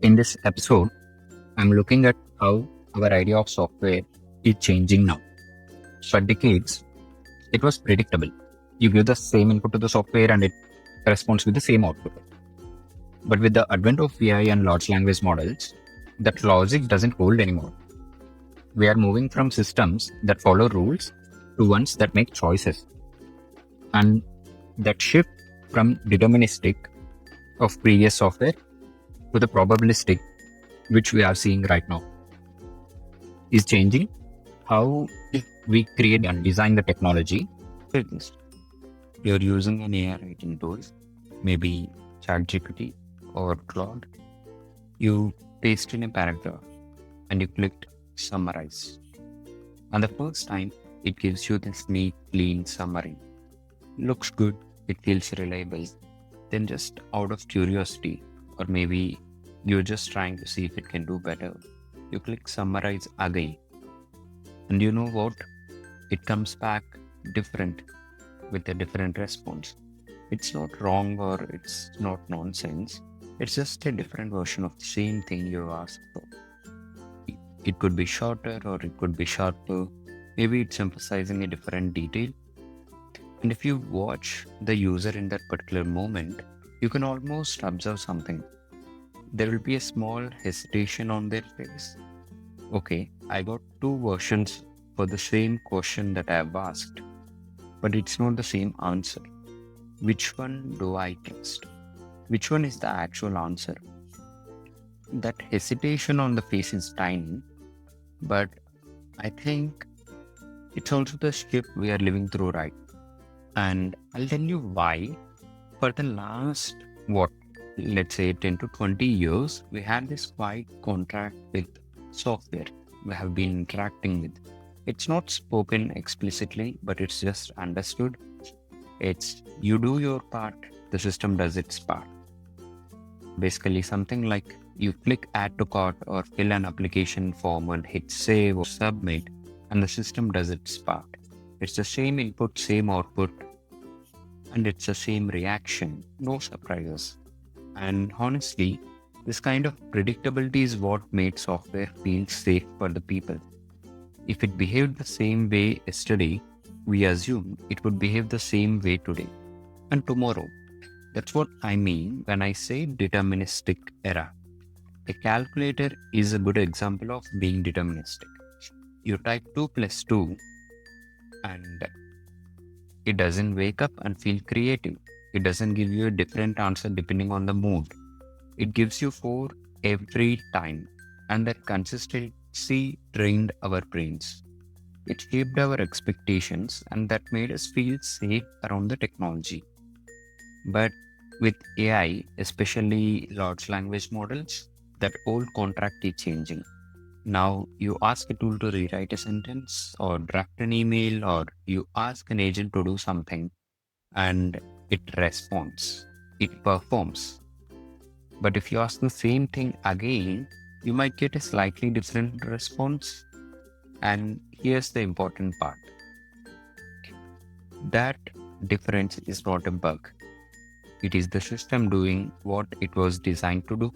In this episode, I'm looking at how our idea of software is changing now. For decades, it was predictable. You give the same input to the software and it responds with the same output. But with the advent of AI and large language models, that logic doesn't hold anymore. We are moving from systems that follow rules to ones that make choices. And that shift from deterministic of previous software to the probabilistic, which we are seeing right now, is changing how we create and design the technology. You're using an AI writing tool, maybe ChatGPT or Claude. You paste in a paragraph and you clicked summarize. And the first time, it gives you this neat, clean summary. Looks good, it feels reliable. Then just out of curiosity, or maybe you're just trying to see if it can do better, you click summarize again. And you know what? It comes back different with a different response. It's not wrong or it's not nonsense. It's just a different version of the same thing you asked for. It could be shorter or it could be sharper. Maybe it's emphasizing a different detail. And if you watch the user in that particular moment, you can almost observe something. There will be a small hesitation on their face. Okay, I got two versions for the same question that I have asked, but it's not the same answer. Which one do I trust? Which one is the actual answer? That hesitation on the face is tiny, but I think it's also the shift we are living through, right? And I'll tell you why. For the last, let's say 10 to 20 years, we had this quiet contract with software we have been interacting with. It's not spoken explicitly, but it's just understood. It's you do your part, the system does its part. Basically, something like you click add to cart or fill an application form and hit save or submit, and the system does its part. It's the same input, same output, and it's the same reaction, no surprises. And honestly, this kind of predictability is what made software feel safe for the people. If it behaved the same way yesterday, we assume it would behave the same way today and tomorrow. That's what I mean when I say deterministic era. A calculator is a good example of being deterministic. You type 2 plus 2 and it doesn't wake up and feel creative. It doesn't give you a different answer depending on the mood. It gives you 4 every time, and that consistency trained our brains. It shaped our expectations, and that made us feel safe around the technology. But with AI, especially large language models, that old contract is changing. Now you ask a tool to rewrite a sentence or draft an email, or you ask an agent to do something and it responds, it performs. But if you ask the same thing again, you might get a slightly different response. And here's the important part. That difference is not a bug. It is the system doing what it was designed to do.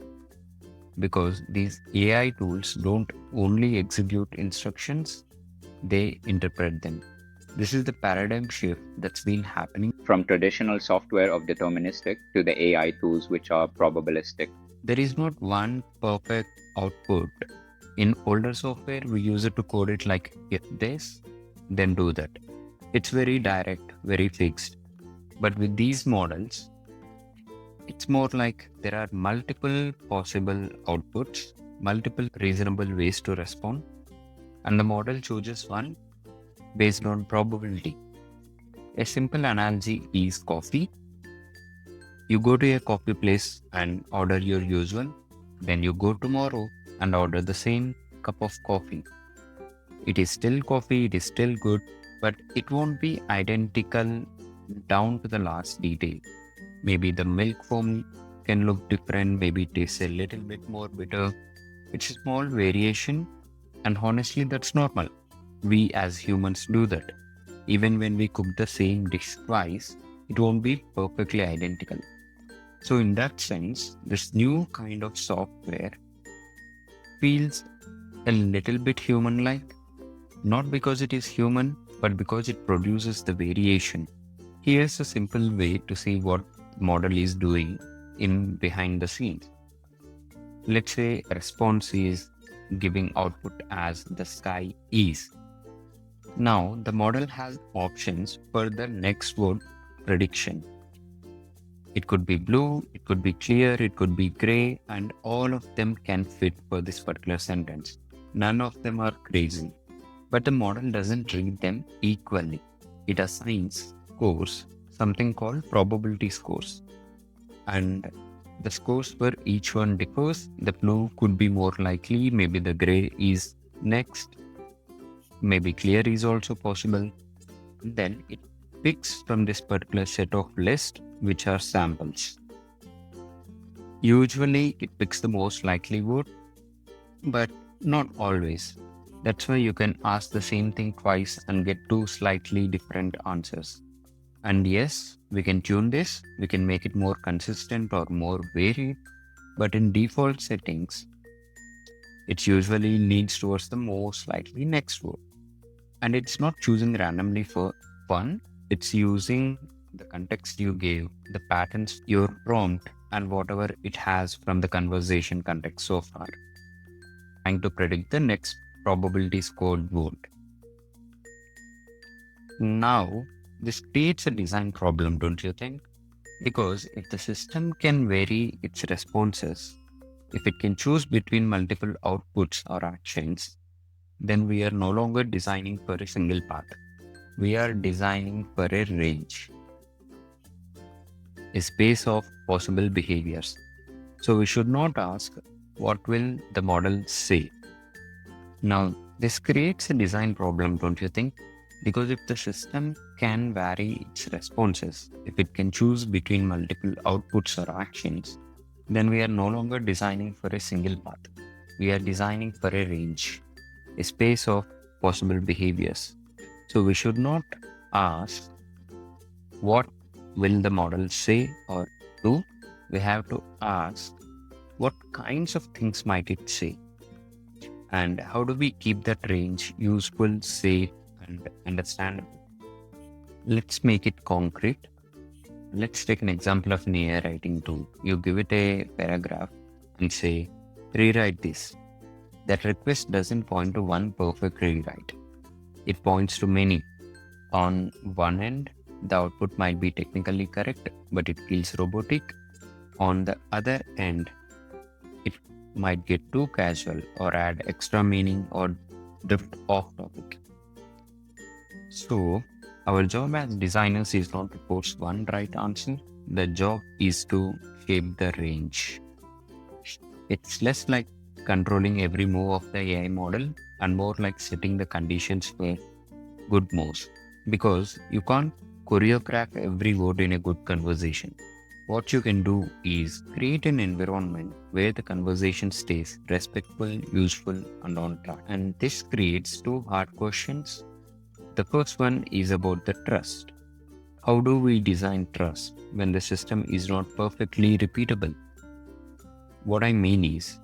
Because these AI tools don't only execute instructions, they interpret them. This is the paradigm shift that's been happening from traditional software of deterministic to the AI tools which are probabilistic. There is not one perfect output. In older software, we use it to code it like if this, then do that. It's very direct, very fixed. But with these models, it's more like there are multiple possible outputs, multiple reasonable ways to respond, and the model chooses one based on probability. A simple analogy is coffee. You go to a coffee place and order your usual, then you go tomorrow and order the same cup of coffee. It is still coffee, it is still good, but it won't be identical down to the last detail. Maybe the milk foam can look different, maybe it tastes a little bit more bitter. It's a small variation, and honestly, that's normal. We as humans do that. Even when we cook the same dish twice, it won't be perfectly identical. So in that sense, this new kind of software feels a little bit human-like, not because it is human, but because it produces the variation. Here's a simple way to see what model is doing in behind the scenes. Let's say a response is giving output as the sky is. Now the model has options for the next word prediction. It could be blue, it could be clear, it could be gray, and all of them can fit for this particular sentence. None of them are crazy, but the model doesn't treat them equally. It assigns scores, something called probability scores, and the scores for each one differs. The blue could be more likely, maybe the gray is next, maybe clear is also possible. Then it picks from this particular set of list, which are samples. Usually it picks the most likely word, but not always. That's why you can ask the same thing twice and get two slightly different answers. And yes, we can tune this, we can make it more consistent or more varied, but in default settings, it usually leans towards the most likely next word. And it's not choosing randomly for fun, it's using the context you gave, the patterns, your prompt, and whatever it has from the conversation context so far, trying to predict the next probability scored word. Now, this creates a design problem, don't you think? Because if the system can vary its responses, if it can choose between multiple outputs or actions, then we are no longer designing for a single path. We are designing for a range, a space of possible behaviors. So we should not ask, what will the model say? Now, this creates a design problem, don't you think? Because if the system can vary its responses, if it can choose between multiple outputs or actions, then we are no longer designing for a single path. We are designing for a range, a space of possible behaviors. So we should not ask, what will the model say or do? We have to ask, what kinds of things might it say? And how do we keep that range useful, safe, and understandable? Let's make it concrete. Let's take an example of an AI writing tool. You give it a paragraph and say, rewrite this. That request doesn't point to one perfect rewrite. It points to many. On one end, the output might be technically correct, but it feels robotic. On the other end, it might get too casual or add extra meaning or drift off topic. So, our job as designers is not to force one right answer. The job is to shape the range. It's less like controlling every move of the AI model and more like setting the conditions for good moves. Because you can't choreograph every word in a good conversation. What you can do is create an environment where the conversation stays respectful, useful, and on track. And this creates two hard questions. The first one is about the trust. How do we design trust when the system is not perfectly repeatable? What I mean is,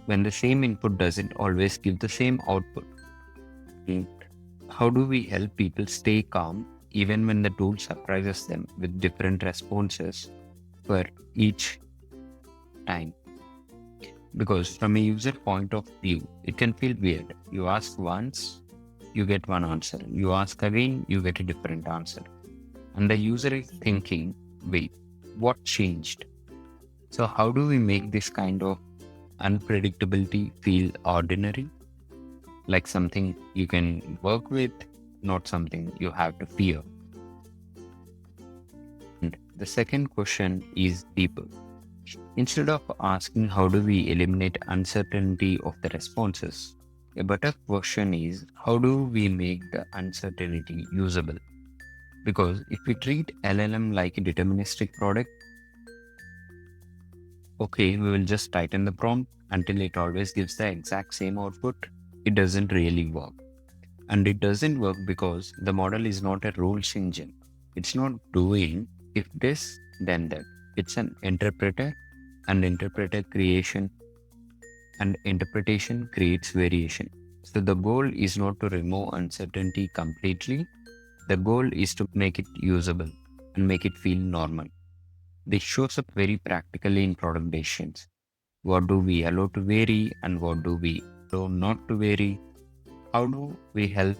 when the same input doesn't always give the same output. And how do we help people stay calm even when the tool surprises them with different responses for each time? Because from a user point of view, it can feel weird. You ask once, you get one answer. You ask again, you get a different answer. And the user is thinking, wait, what changed? So how do we make this kind of unpredictability feel ordinary? Like something you can work with, not something you have to fear. And the second question is deeper. Instead of asking how do we eliminate uncertainty of the responses, a better question is how do we make the uncertainty usable? Because if we treat LLM like a deterministic product, okay, we will just tighten the prompt until it always gives the exact same output. It doesn't really work. And it doesn't work because the model is not a rules engine. It's not doing if this, then that. It's an interpreter, and interpreter creation and interpretation creates variation. So the goal is not to remove uncertainty completely. The goal is to make it usable and make it feel normal. This shows up very practically in product decisions. What do we allow to vary and what do we allow not to vary? How do we help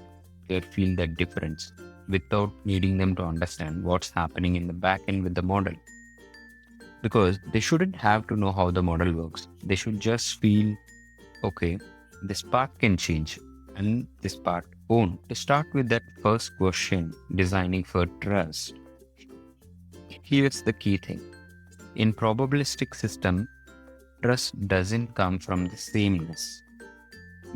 they feel that difference without needing them to understand what's happening in the back end with the model? Because they shouldn't have to know how the model works. They should just feel, okay, this part can change and this part won't. To start with that first question, designing for trust, here's the key thing. In probabilistic system, trust doesn't come from the sameness.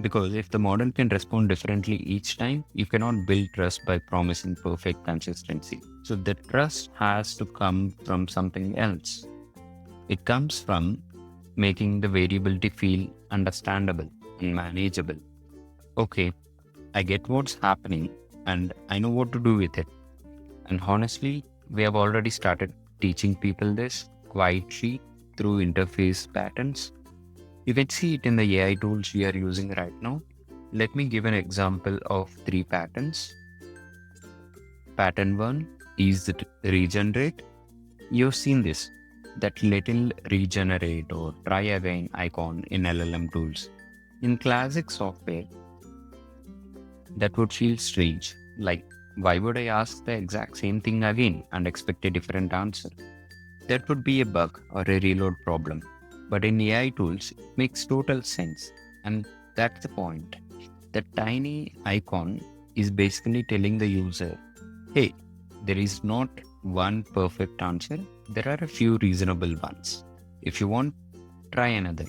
Because if the model can respond differently each time, you cannot build trust by promising perfect consistency. So the trust has to come from something else. It comes from making the variability feel understandable and manageable. Okay, I get what's happening and I know what to do with it. And honestly, we have already started teaching people this quietly through interface patterns. You can see it in the AI tools we are using right now. Let me give an example of 3 patterns. Pattern 1 is the regenerate. You've seen this, that little regenerate or try again icon in LLM tools. In classic software, that would feel strange. Like, why would I ask the exact same thing again and expect a different answer? That would be a bug or a reload problem. But in AI tools, it makes total sense. And that's the point. The tiny icon is basically telling the user, hey, there is not one perfect answer. There are a few reasonable ones. If you want, try another.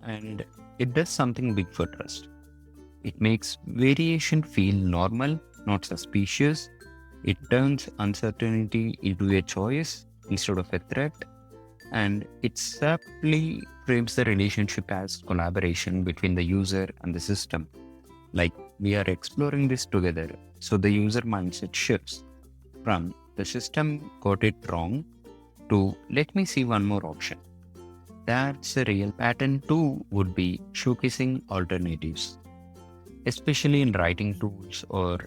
And it does something big for trust. It makes variation feel normal, not suspicious. It turns uncertainty into a choice instead of a threat. And it subtly frames the relationship as collaboration between the user and the system. Like, we are exploring this together. So the user mindset shifts from the system got it wrong to let me see one more option. That's a real pattern. 2 would be showcasing alternatives, especially in writing tools or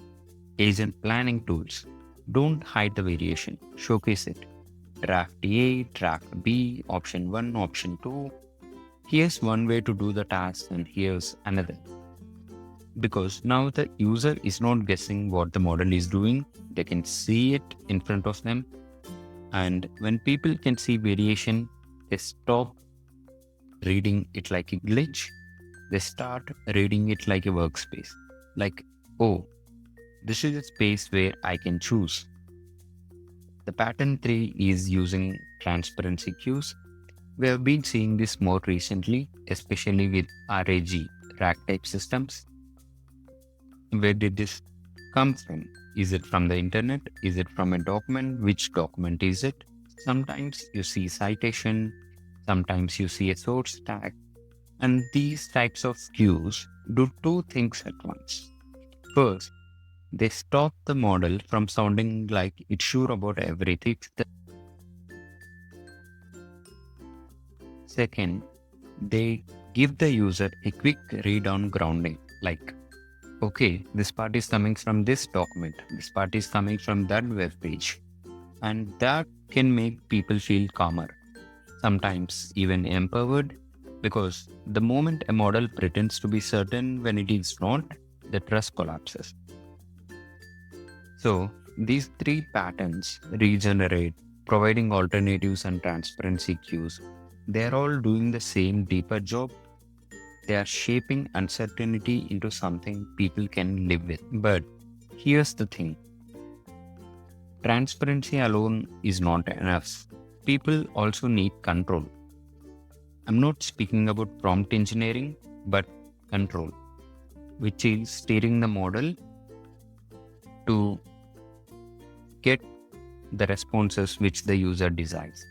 agent planning tools. Don't hide the variation, showcase it. Draft A, draft B, option 1, option 2. Here's one way to do the task, and here's another. Because now the user is not guessing what the model is doing, they can see it in front of them. And when people can see variation, they stop reading it like a glitch. They start reading it like a workspace. Like, oh, this is a space where I can choose. The pattern 3 is using transparency cues. We have been seeing this more recently, especially with RAG, rack type systems. Where did this come from? Is it from the internet? Is it from a document? Which document is it? Sometimes you see citation, sometimes you see a source tag, and these types of cues do 2 things at once. First, they stop the model from sounding like it's sure about everything. Second, they give the user a quick read on grounding, like, okay, this part is coming from this document, this part is coming from that web page. And that can make people feel calmer, sometimes even empowered, because the moment a model pretends to be certain when it is not, the trust collapses. So these 3 patterns, regenerate, providing alternatives and transparency cues, they're all doing the same deeper job. They are shaping uncertainty into something people can live with. But here's the thing. Transparency alone is not enough. People also need control. I'm not speaking about prompt engineering, but control, which is steering the model to get the responses which the user desires.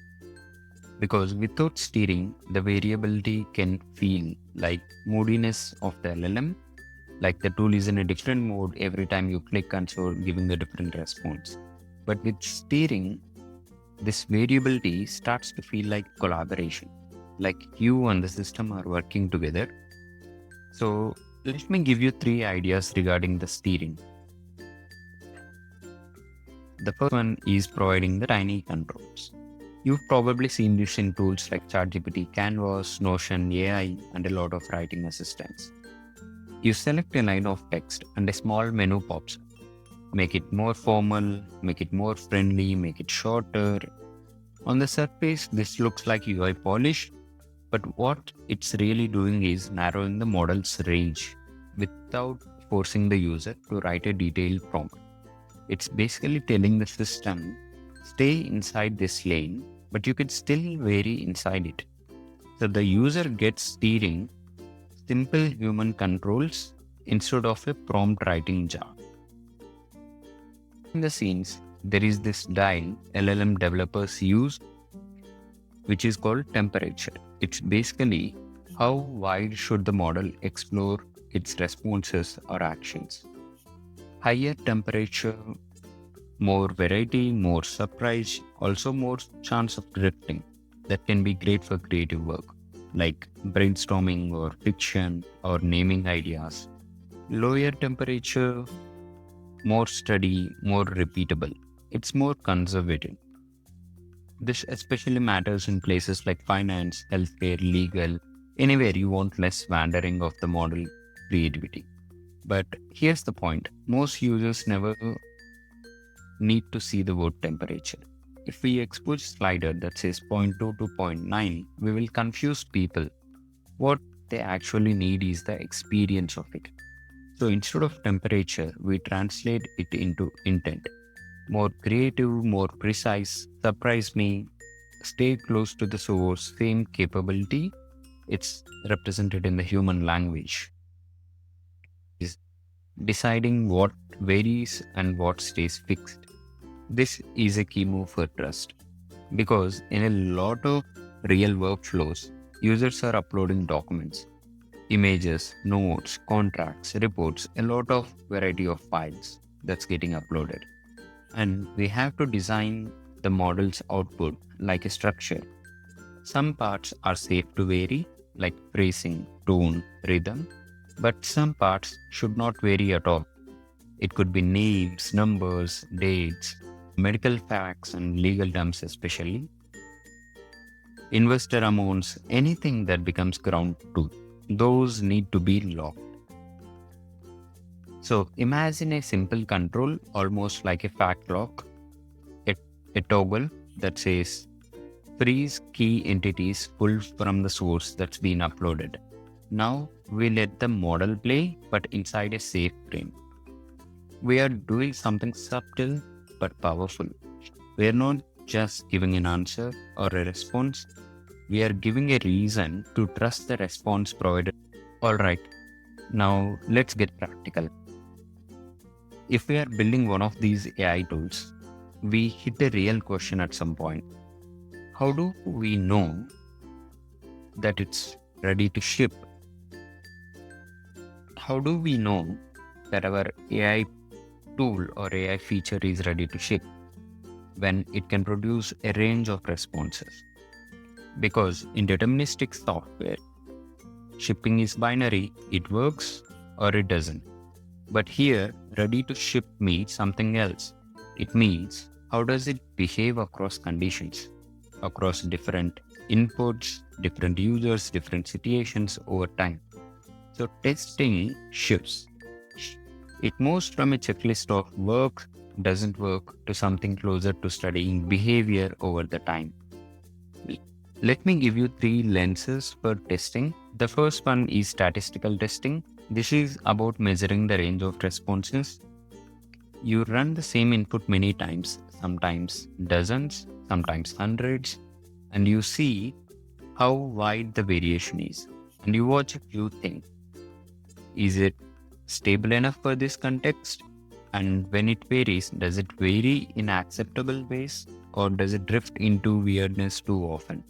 Because without steering, the variability can feel like moodiness of the LLM, like the tool is in a different mode every time you click and so giving a different response. But with steering, This variability starts to feel like collaboration, like you and the system are working together. So let me give you three ideas regarding the steering. The first one is providing the tiny controls. You've probably seen this in tools like ChatGPT, Canvas, Notion, AI, and a lot of writing assistants. You select a line of text and a small menu pops up. Make it more formal, make it more friendly, make it shorter. On the surface, this looks like UI polish, but what it's really doing is narrowing the model's range without forcing the user to write a detailed prompt. It's basically telling the system, stay inside this lane, but you can still vary inside it. So the user gets steering, simple human controls instead of a prompt writing jar. In the scenes, there is this dial LLM developers use, which is called temperature. It's basically how wide should the model explore its responses or actions. Higher temperature, more variety, more surprise, also more chance of drifting. That can be great for creative work, like brainstorming or fiction or naming ideas. Lower temperature, more steady, more repeatable. It's more conservative. This especially matters in places like finance, healthcare, legal, anywhere you want less wandering of the model creativity. But here's the point, most users never need to see the word temperature. If we expose a slider that says zero point 0.2 to zero point 0.9, we will confuse people. What they actually need is the experience of it. So instead of temperature, we translate it into intent. More creative, more precise, surprise me, stay close to the source, same capability. It's represented in the human language. Is deciding what varies and what stays fixed. This is a key move for trust because in a lot of real workflows, users are uploading documents, images, notes, contracts, reports, a lot of variety of files that's getting uploaded. And we have to design the model's output like a structure. Some parts are safe to vary, like phrasing, tone, rhythm, but some parts should not vary at all. It could be names, numbers, dates, medical facts, and legal terms, especially investor amounts, anything that becomes ground truth. Those need to be locked. So imagine a simple control, almost like a fact lock, a, a toggle that says freeze key entities pulled from the source that's been uploaded. Now we let the model play, but inside a safe frame. We are doing something subtle but powerful. We are not just giving an answer or a response. We are giving a reason to trust the response provided. Alright, now let's get practical. If we are building one of these AI tools, we hit a real question at some point. How do we know that it's ready to ship? How do we know that our AI tool or AI feature is ready to ship when it can produce a range of responses? Because in deterministic software, shipping is binary, it works or it doesn't. But here, ready to ship means something else. It means how does it behave across conditions, across different inputs, different users, different situations over time. So testing shifts. It moves from a checklist of work, doesn't work to something closer to studying behavior over the time. Let me give you three lenses for testing. The first one is statistical testing. This is about measuring the range of responses. You run the same input many times, sometimes dozens, sometimes hundreds, and you see how wide the variation is. And you watch a few things. Is it stable enough for this context? And when it varies, does it vary in acceptable ways or does it drift into weirdness too often?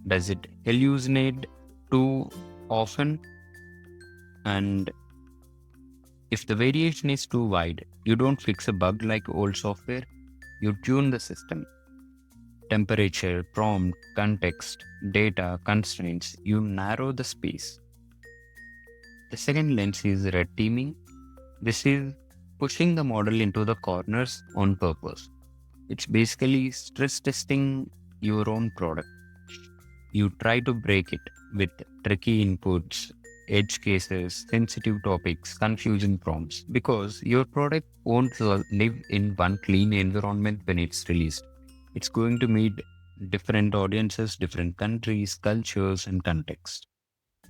Does it hallucinate too often? And if the variation is too wide, you don't fix a bug like old software, you tune the system. temperature, prompt, context, data, constraints, you narrow the space. The second lens is red teaming. This is pushing the model into the corners on purpose. It's basically stress testing your own product. You try to break it with tricky inputs, edge cases, sensitive topics, confusing prompts, because your product won't live in one clean environment when it's released. It's going to meet different audiences, different countries, cultures, and contexts.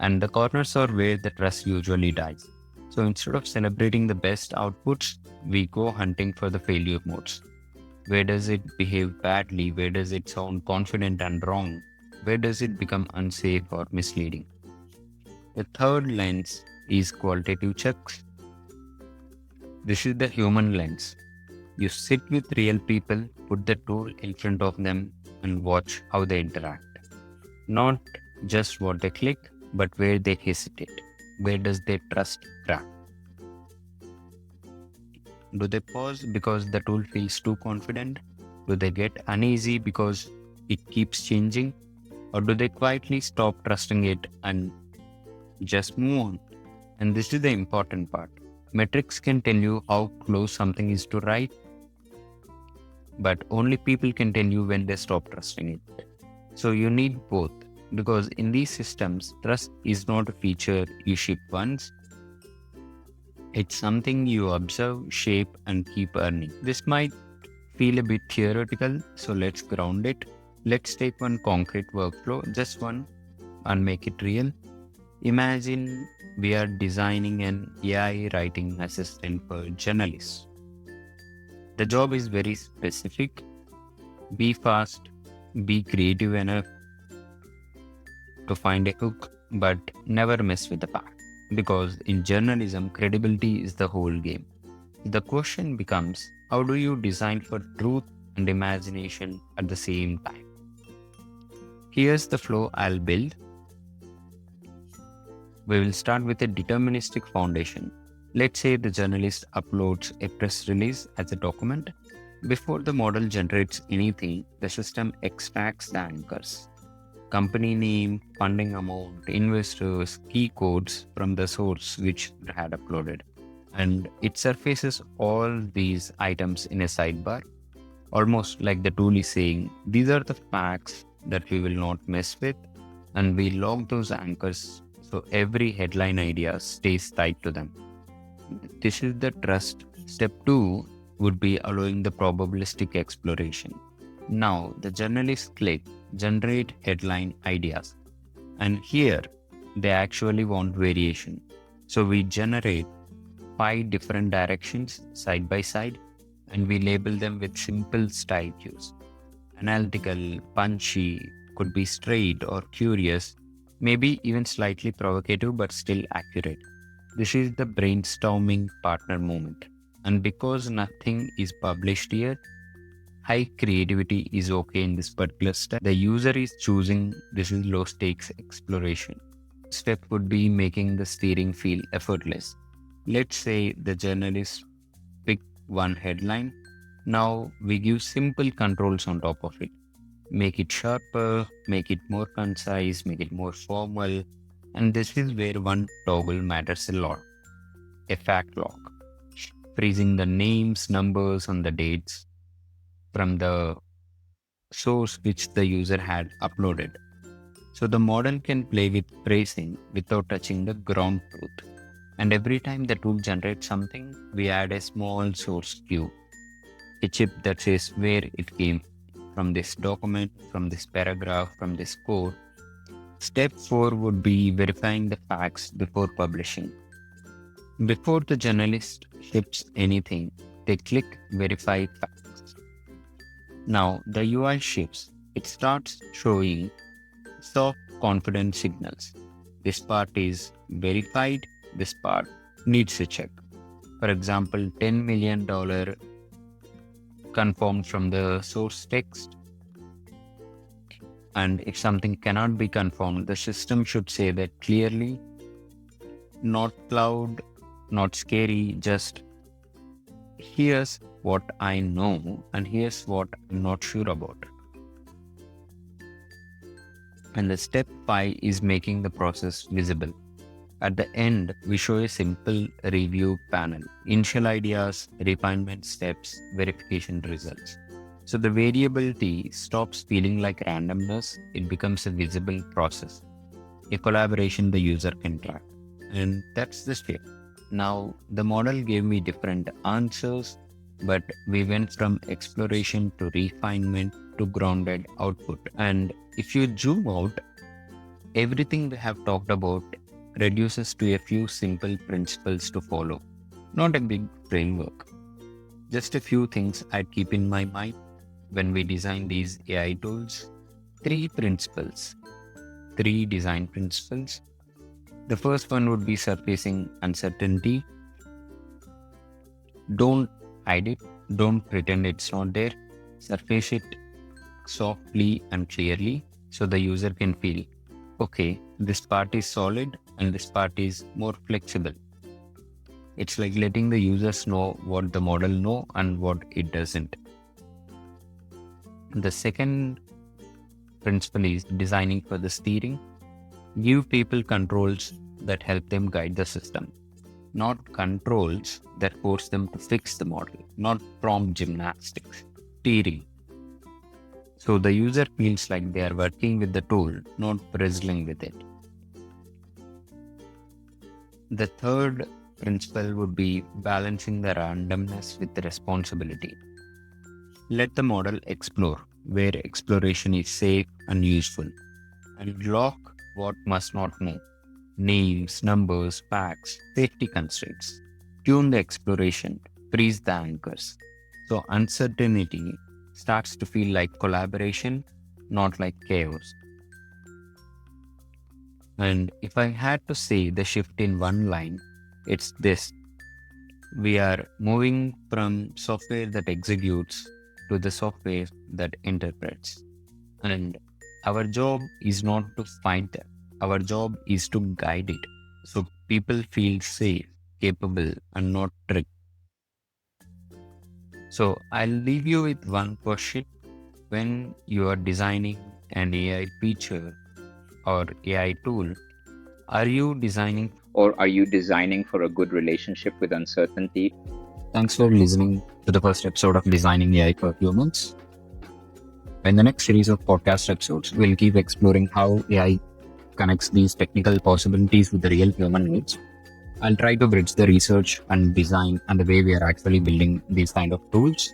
And the corners are where the trust usually dies. So instead of celebrating the best outputs, we go hunting for the failure modes. Where does it behave badly? Where does it sound confident and wrong? Where does it become unsafe or misleading? The third lens is qualitative checks. This is the human lens. You sit with real people, put the tool in front of them, and watch how they interact. Not just what they click, but where they hesitate. Where does their trust crack? Do they pause because the tool feels too confident? Do they get uneasy because it keeps changing? Or do they quietly stop trusting it and just move on? And this is the important part. Metrics can tell you how close something is to right, but only people can tell you when they stop trusting it. So you need both, because in these systems, trust is not a feature you ship once. It's something you observe, shape, and keep earning. This might feel a bit theoretical, so let's ground it. Let's take one concrete workflow, just one, and make it real. Imagine we are designing an AI writing assistant for journalists. The job is very specific. Be fast, be creative enough to find a hook, but never mess with the pack. Because in journalism, credibility is the whole game. The question becomes, how do you design for truth and imagination at the same time? Here's the flow I'll build. We will start with a deterministic foundation. Let's say the journalist uploads a press release as a document. Before the model generates anything, the system extracts the anchors: company name, funding amount, investors, key codes from the source which it had uploaded. And it surfaces all these items in a sidebar, almost like the tool is saying, these are the facts that we will not mess with, and we log those anchors so every headline idea stays tied to them. This is the trust. Step 2 would be allowing the probabilistic exploration. Now the journalists click generate headline ideas, and here they actually want variation. So we generate 5 different directions side by side, and we label them with simple style cues. Analytical, punchy, could be straight or curious, maybe even slightly provocative but still accurate. This is the brainstorming partner moment. And because nothing is published yet, high creativity is okay in this particular step. The user is choosing. This is low stakes exploration. Step would be making the steering feel effortless. Let's say the journalist picked one headline. Now we give simple controls on top of it. Make it sharper, make it more concise, make it more formal. And this is where one toggle matters a lot. A fact lock, freezing the names, numbers, and the dates from the source which the user had uploaded. So the model can play with phrasing without touching the ground truth. And every time the tool generates something, we add a small source cue, a chip that says where it came from: this document, from this paragraph, from this code. Step 4 would be verifying the facts before publishing. Before the journalist ships anything, they click verify facts. Now the UI shifts. It starts showing soft confidence signals. This part is verified, this part needs a check. For example, $10 million confirmed from the source text. And if something cannot be confirmed, the system should say that clearly, not loud, not scary, just here's what I know and here's what I'm not sure about. And the step 5 is making the process visible. At the end, we show a simple review panel, initial ideas, refinement steps, verification results. So the variability stops feeling like randomness, it becomes a visible process, a collaboration the user can track. And that's the step. Now, the model gave me different answers, but we went from exploration to refinement to grounded output. And if you zoom out, everything we have talked about reduces to a few simple principles to follow. Not a big framework, just a few things I'd keep in my mind when we design these AI tools. Three principles, three design principles. The first one would be surfacing uncertainty. Don't hide it, don't pretend it's not there. Surface it softly and clearly so the user can feel, okay, this part is solid and this part is more flexible. It's like letting the users know what the model know and what it doesn't. The second principle is designing for the steering. Give people controls that help them guide the system, not controls that force them to fix the model, not prompt gymnastics. Steering. So the user feels like they are working with the tool, not wrestling with it. The third principle would be balancing the randomness with the responsibility. Let the model explore where exploration is safe and useful, and lock what must not know. Names, numbers, facts, safety constraints. Tune the exploration, freeze the anchors. So uncertainty starts to feel like collaboration, not like chaos. And if I had to say the shift in one line, it's this. We are moving from software that executes to the software that interprets. And our job is not to find that. Our job is to guide it. So people feel safe, capable, and not tricked. So I'll leave you with one question. When you are designing an AI feature or AI tool, are you designing or are you designing for a good relationship with uncertainty? Thanks for listening to the first episode of Designing AI for Humans. In the next series of podcast episodes, we'll keep exploring how AI connects these technical possibilities with the real human needs. I'll try to bridge the research and design and the way we are actually building these kind of tools